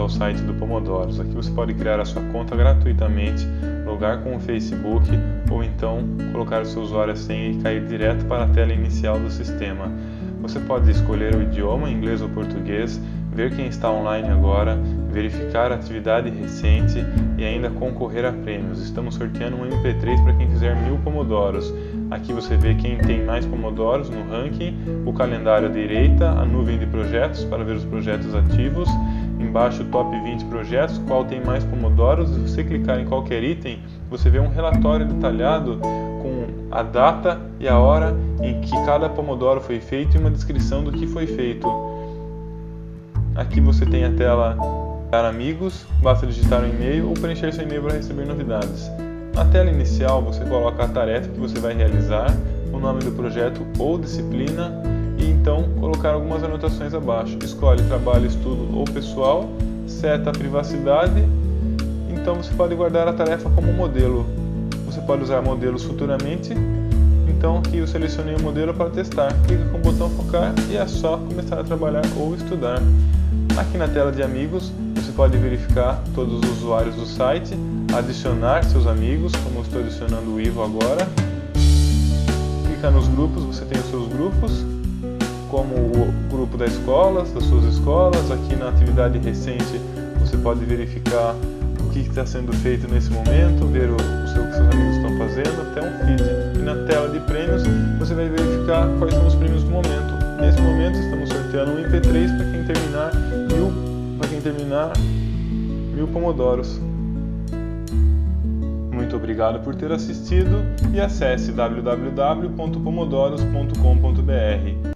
ao site do Pomodoros. Aqui você pode criar a sua conta gratuitamente, logar com o Facebook ou então colocar o seu usuário e senha e cair direto para a tela inicial do sistema. Você pode escolher o idioma, inglês ou português, ver quem está online agora, verificar a atividade recente e ainda concorrer a prêmios. Estamos sorteando um MP3 para quem fizer 1000 Pomodoros. Aqui você vê quem tem mais Pomodoros no ranking, o calendário à direita, a nuvem de projetos para ver os projetos ativos, embaixo o top 20 projetos, qual tem mais Pomodoros. Se você clicar em qualquer item, você vê um relatório detalhado com a data e a hora em que cada Pomodoro foi feito e uma descrição do que foi feito. Aqui você tem a tela para amigos, basta digitar um e-mail ou preencher seu e-mail para receber novidades. Na tela inicial você coloca a tarefa que você vai realizar, o nome do projeto ou disciplina e então colocar algumas anotações abaixo. Escolhe trabalho, estudo ou pessoal, seta a privacidade, então você pode guardar a tarefa como modelo. Você pode usar modelos futuramente, então aqui eu selecionei o modelo para testar. Clica com o botão focar e é só começar a trabalhar ou estudar. Aqui na tela de amigos, você pode verificar todos os usuários do site, adicionar seus amigos, como eu estou adicionando o Ivo agora. Clica nos grupos, você tem os seus grupos, como o grupo das escolas, das suas escolas. Aqui na atividade recente, você pode verificar o que está sendo feito nesse momento, ver o que seus amigos estão fazendo, até um feed. E na tela de prêmios, você vai verificar quais são os prêmios do momento. Nesse momento estamos sorteando um MP3 para quem terminar 1000 Pomodoros. Muito obrigado por ter assistido e acesse www.pomodoros.com.br.